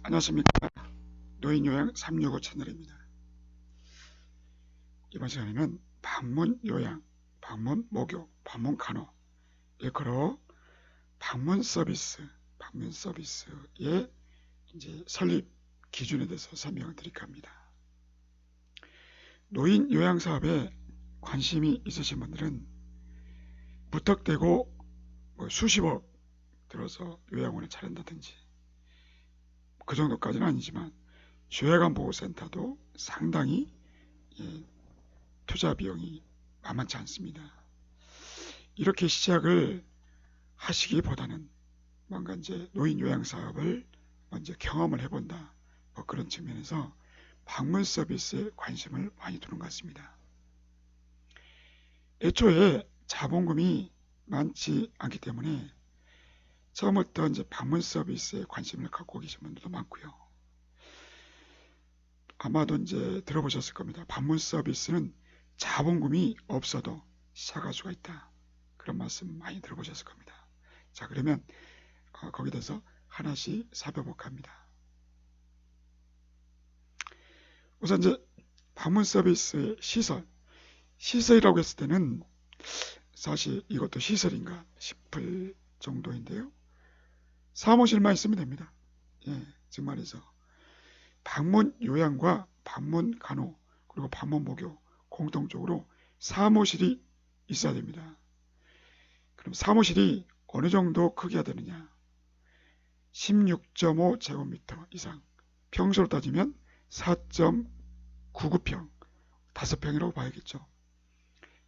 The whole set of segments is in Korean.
안녕하십니까. 노인요양 365 채널입니다. 이번 시간에는 방문 요양, 방문 목욕, 방문 간호, 일컬어 방문 서비스의 이제 설립 기준에 대해서 설명을 드릴까 합니다. 노인 요양 사업에 관심이 있으신 분들은 무턱대고 수십억 들어서 요양원을 차린다든지 그 정도까지는 아니지만 조약암보호센터도 상당히 투자 비용이 만만치 않습니다. 이렇게 시작을 하시기보다는 뭔가 이제 노인 요양 사업을 먼저 경험을 해본다, 그런 측면에서 방문 서비스에 관심을 많이 두는 것 같습니다. 애초에 자본금이 많지 않기 때문에 처음부터 이제 방문 서비스에 관심을 갖고 계신 분들도 많고요. 아마도 이제 들어보셨을 겁니다. 방문 서비스는 자본금이 없어도 시작할 수가 있다. 그런 말씀 많이 들어보셨을 겁니다. 자, 그러면 거기에 대해서 하나씩 살펴볼까 합니다. 우선 이제 방문 서비스의 시설이라고 했을 때는 사실 이것도 시설인가 싶을 정도인데요. 사무실만 있으면 됩니다. 즉 말해서 방문 요양과 방문 간호 그리고 방문 목욕 공통적으로 사무실이 있어야 됩니다. 그럼 사무실이 어느 정도 크기가 되느냐? 16.5 제곱미터 이상, 평수로 따지면 4.99평, 5평이라고 봐야겠죠.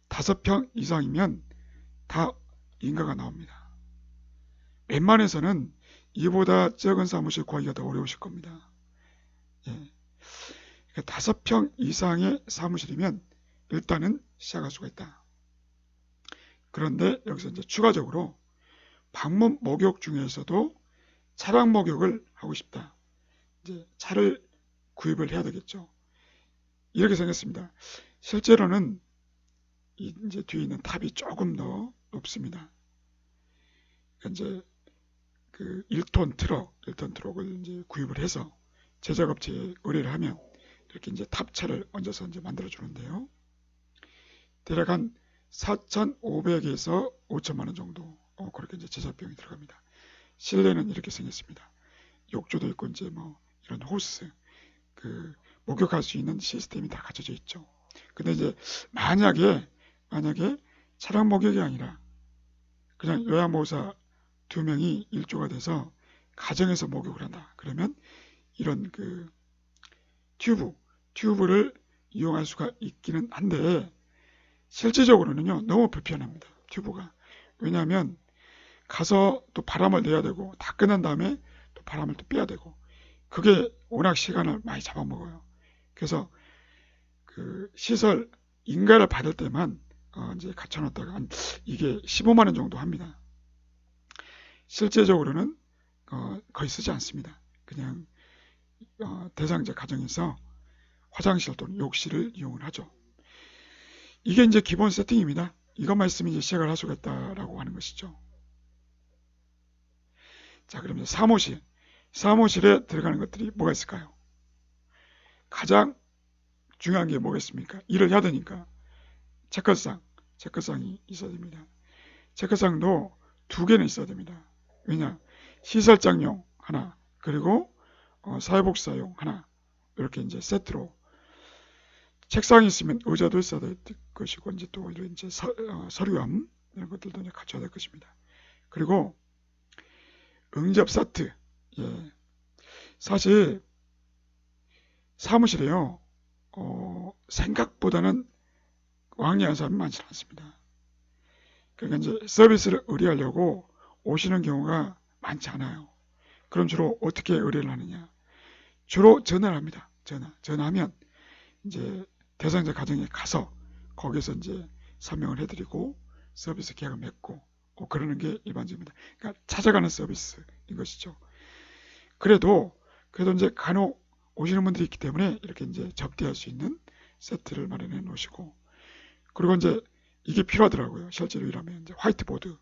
5평 이상이면 다 인가가 나옵니다. 웬만해서는 이보다 적은 사무실 구하기가 더 어려우실 겁니다. 5평 이상의 사무실이면 일단은 시작할 수가 있다. 그런데 여기서 이제 추가적으로 방문 목욕 중에서도 차량 목욕을 하고 싶다. 이제 차를 구입을 해야 되겠죠. 이렇게 생겼습니다. 실제로는 이제 뒤에 있는 탑이 조금 더 높습니다. 이제 그 1톤 트럭을 이제 구입을 해서 제작업체에 의뢰를 하면 이렇게 이제 탑차를 얹어서 이제 만들어 주는데요. 대략 한 4,500에서 5천만 원 정도 그렇게 이제 제작 비용이 들어갑니다. 실내는 이렇게 생겼습니다. 욕조도 있고 이제 이런 호스, 그 목욕할 수 있는 시스템이 다 갖춰져 있죠. 근데 이제 만약에 차량 목욕이 아니라 그냥 요양보호사 2명이 일조가 돼서 가정에서 목욕을 한다. 그러면 이런 그 튜브를 이용할 수가 있기는 한데 실질적으로는요 너무 불편합니다. 튜브가. 왜냐하면 가서 또 바람을 내야 되고 다 끝난 다음에 또 바람을 또 빼야 되고 그게 워낙 시간을 많이 잡아먹어요. 그래서 그 시설 인가를 받을 때만 이제 갖춰놨다가 이게 15만 원 정도 합니다. 실제적으로는 거의 쓰지 않습니다. 그냥 대상자 가정에서 화장실 또는 욕실을 이용을 하죠. 이게 이제 기본 세팅입니다. 이것만 있으면 이제 시작을 할 수가 있다라고 하는 것이죠. 자, 그럼 이제 사무실에 들어가는 것들이 뭐가 있을까요? 가장 중요한 게 뭐겠습니까? 일을 해야 되니까 체크상이 있어야 됩니다. 체크상도 2개는 있어야 됩니다. 왜냐? 시설장용 하나, 그리고 사회복사용 하나, 이렇게 이제 세트로. 책상이 있으면 의자도 있어야 될 것이고, 이제 또 이런 이제 서류함 이런 것들도 이제 갖춰야 될 것입니다. 그리고 응접 사트. 사실 사무실에요. 생각보다는 왕래하는 사람이 많지 않습니다. 그러니까 이제 서비스를 의뢰하려고 오시는 경우가 많지 않아요. 그럼 주로 어떻게 의뢰를 하느냐? 주로 전화를 합니다. 전화하면 이제 대상자 가정에 가서 거기서 이제 설명을 해드리고 서비스 계약을 맺고 그러는 게 일반적입니다. 그러니까 찾아가는 서비스인 것이죠. 그래도 이제 간혹 오시는 분들이 있기 때문에 이렇게 이제 접대할 수 있는 세트를 마련해 놓으시고, 그리고 이제 이게 필요하더라고요. 실제로 일하면 이제 화이트보드,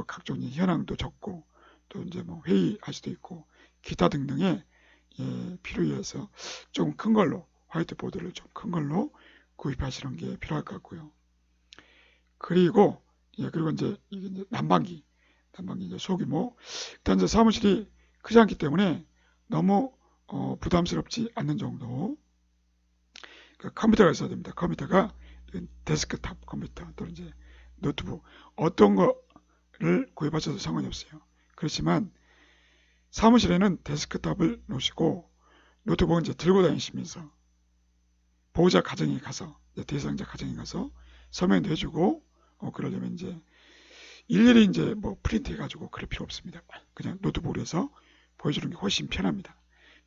각종 현황도 적고, 또 이제 회의할 수도 있고, 기타 등등의 필요해서 조금 큰 걸로, 화이트보드를 좀 큰 걸로 구입하시는 게 필요할 것 같고요. 그리고 이제 이게 난방기 이제 소규모. 일단 이제 사무실이 크지 않기 때문에 너무 부담스럽지 않는 정도. 그 컴퓨터가 있어야 됩니다. 컴퓨터가 데스크탑 컴퓨터 또는 이제 노트북 어떤 거를 구입하셔도 상관이 없어요. 그렇지만 사무실에는 데스크탑을 놓으시고 노트북은 이제 들고 다니시면서 보호자 가정에 가서, 대상자 가정에 가서 설명도 해주고, 그러려면 이제 일일이 이제 뭐 프린트 해가지고 그럴 필요 없습니다. 그냥 노트북으로 해서 보여주는 게 훨씬 편합니다.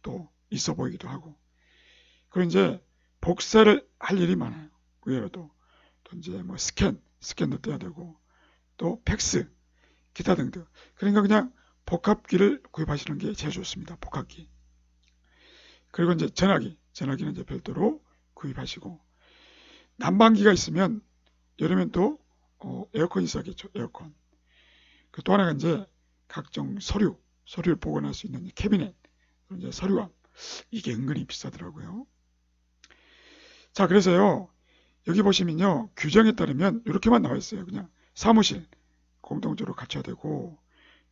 또 있어 보이기도 하고. 그리고 이제 복사를 할 일이 많아요. 의외로도. 또 이제 뭐 스캔도 떼야 되고, 또 팩스, 기타 등등. 그러니까 그냥 복합기를 구입하시는 게 제일 좋습니다. 복합기. 그리고 이제 전화기는 이제 별도로 구입하시고, 난방기가 있으면 여름엔 또 에어컨이 있어야겠죠. 에어컨. 또 하나가 이제 각종 서류를 보관할 수 있는 캐비넷, 이제 서류함. 이게 은근히 비싸더라고요. 자, 그래서요, 여기 보시면요, 규정에 따르면 이렇게만 나와 있어요. 그냥 사무실 공동적으로 갖춰야 되고,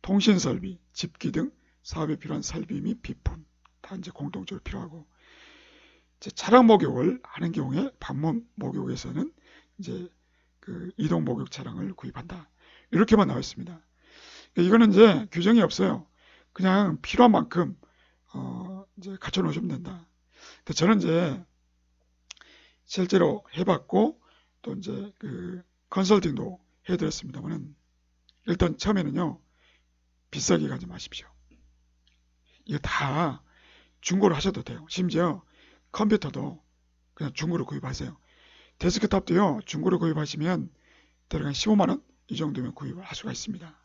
통신 설비, 집기 등 사업에 필요한 설비 및 비품 다 이제 공동적으로 필요하고, 이제 차량 목욕을 하는 경우에 방문 목욕에서는 이제 그 이동 목욕 차량을 구입한다. 이렇게만 나와 있습니다. 이거는 이제 규정이 없어요. 그냥 필요한 만큼 이제 갖춰 놓으시면 된다. 근데 저는 이제 실제로 해봤고 또 이제 그 컨설팅도 해드렸습니다만은 일단 처음에는요 비싸게 가지 마십시오. 이거 다 중고로 하셔도 돼요. 심지어 컴퓨터도 그냥 중고로 구입하세요. 데스크탑도요 중고로 구입하시면 대략 15만원 이 정도면 구입을 할 수가 있습니다.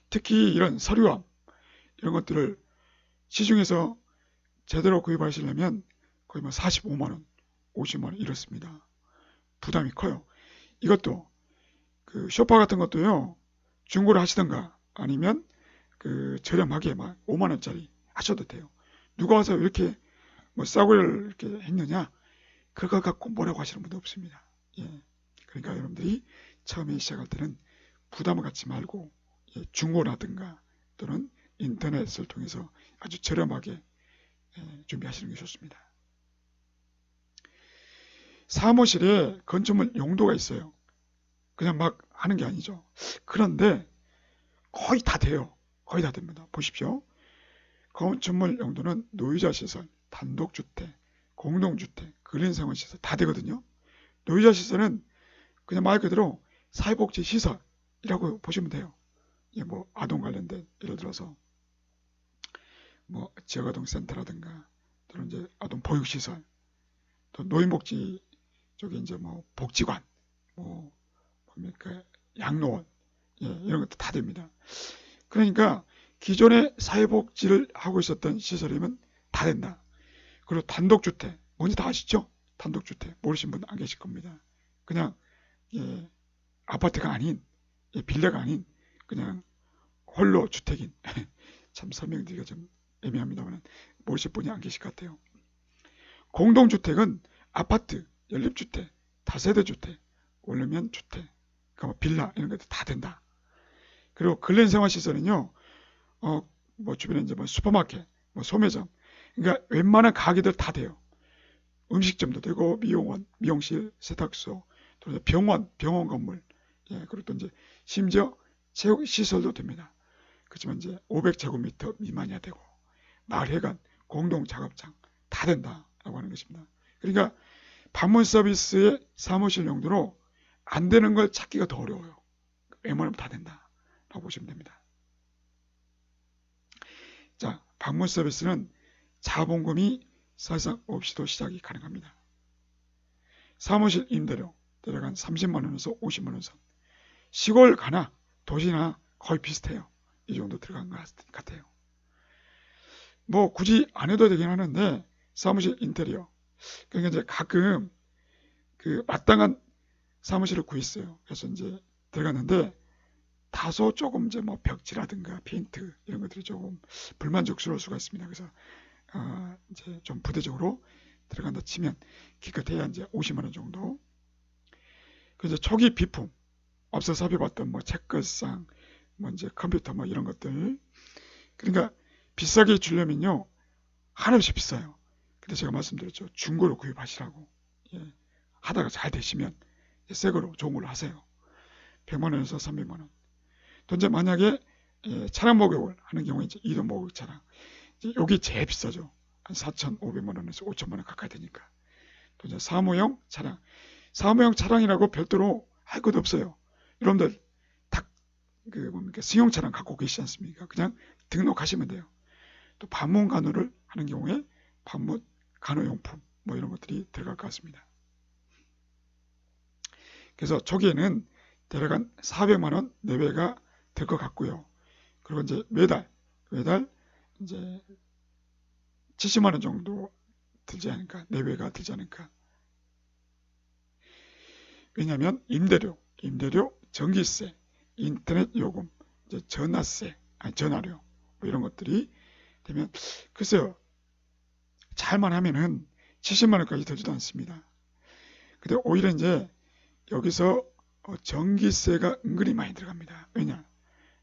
특히 이런 서류함 이런 것들을 시중에서 제대로 구입하시려면 거의 뭐 45만원 50만원 이렇습니다. 부담이 커요. 이것도 그 쇼파 같은 것도요 중고로 하시던가 아니면 그 저렴하게 막 5만원짜리 하셔도 돼요. 누가 와서 이렇게 뭐 싸구려를 이렇게 했느냐 그거 갖고 뭐라고 하시는 분도 없습니다. 그러니까 여러분들이 처음에 시작할 때는 부담을 갖지 말고 중고라든가 또는 인터넷을 통해서 아주 저렴하게 준비하시는 게 좋습니다. 사무실에 건축물 용도가 있어요. 그냥 막 하는 게 아니죠. 그런데 거의 다 돼요. 거의 다 됩니다. 보십시오. 건축물 용도는 노유자 시설, 단독주택, 공동주택, 근린생활시설 다 되거든요. 노유자 시설은 그냥 말 그대로 사회복지 시설이라고 보시면 돼요. 뭐 아동 관련된 예를 들어서 뭐 지역아동센터라든가 또는 이제 아동 보육시설, 또 노인복지 쪽에 이제 뭐 복지관, 뭐 뭡니까 양로원 이런 것도 다 됩니다. 그러니까 기존에 사회복지를 하고 있었던 시설이면 다 된다. 그리고 단독주택 뭔지 다 아시죠? 단독주택 모르신 분 안 계실 겁니다. 그냥 아파트가 아닌 빌라가 아닌 그냥 홀로 주택인 참 설명드리기가 좀 애매합니다만 모르실 분이 안 계실 것 같아요. 공동주택은 아파트, 연립주택, 다세대주택, 원룸형 주택, 그러니까 뭐 빌라 이런 것도 다 된다. 그리고 근린생활시설은요, 뭐 주변에 이제 뭐 슈퍼마켓, 뭐 소매점, 그러니까 웬만한 가게들 다 돼요. 음식점도 되고 미용원, 미용실, 세탁소, 또 병원 건물, 그리고 또 이제 심지어 체육시설도 됩니다. 그렇지만 이제 500제곱미터 미만이야 되고 마을회관, 공동작업장 다 된다라고 하는 것입니다. 그러니까 방문 서비스의 사무실 용도로 안 되는 걸 찾기가 더 어려워요. 웬만하면 다 된다라고 보시면 됩니다. 자, 방문 서비스는 자본금이 사실상 없이도 시작이 가능합니다. 사무실 임대료 대략 한 30만원에서 50만원 선. 시골 가나 도시나 거의 비슷해요. 이 정도 들어간 것 같아요. 뭐 굳이 안 해도 되긴 하는데 사무실 인테리어 그러니까 이제 가끔 그 마땅한 사무실을 구했어요. 그래서 이제 들어갔는데 다소 조금 이제 뭐 벽지라든가 페인트 이런 것들이 조금 불만족스러울 수가 있습니다. 그래서 이제 좀 부대적으로 들어간다 치면 기껏해야 이제 50만 원 정도. 그래서 초기 비품, 앞서 살펴봤던 뭐 책걸상, 뭐 이제 컴퓨터 뭐 이런 것들. 그러니까 비싸게 주려면요 한없이 비싸요. 근데 제가 말씀드렸죠. 중고로 구입하시라고. 예. 하다가 잘 되시면 새 거로 좋은 걸로 하세요. 100만 원에서 300만 원. 또 이제 만약에 차량 목욕을 하는 경우에 이제 이동 목욕 차량. 여기 제일 비싸죠. 한 4,500만 원에서 5천만 원 가까이 되니까. 또 이제 사무용 차량. 사무용 차량이라고 별도로 할 것도 없어요. 여러분들 뭡니까 승용 차량 갖고 계시지 않습니까? 그냥 등록하시면 돼요. 또 방문 간호를 하는 경우에 방문 간호용품 뭐 이런 것들이 들어갈 것 같습니다. 그래서 초기에는 대략 한 400만 원 내외가 될 것 같고요. 그리고 이제 매달 이제 70만 원 정도 들지 않을까, 내외가 들지 않을까. 왜냐하면 임대료, 전기세, 인터넷 요금, 이제 전화료 뭐 이런 것들이 되면 글쎄요 잘만 하면은 70만 원까지 되지도 않습니다. 근데 오히려 이제 여기서 전기세가 은근히 많이 들어갑니다. 왜냐?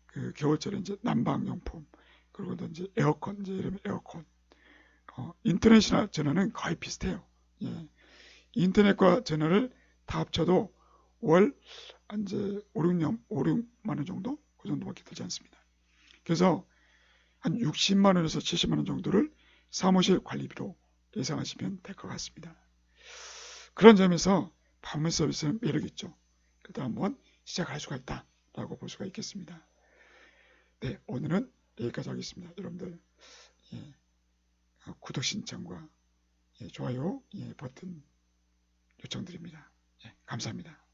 그 겨울철에 이제 난방용품 그리고 이제 에어컨 이제 이러면 에어컨 인터넷이나 전화는 거의 비슷해요. 예. 인터넷과 전화를 다 합쳐도 월 이제 6만 원 정도 그 정도밖에 들지 않습니다. 그래서 한 60만 원에서 70만 원 정도를 사무실 관리비로 예상하시면 될 것 같습니다. 그런 점에서 방문 서비스는 매력이 있죠. 일단 한번 시작할 수가 있다라고 볼 수가 있겠습니다. 네, 오늘은 여기까지 하겠습니다. 여러분들 구독 신청과 좋아요 버튼 요청드립니다. 감사합니다.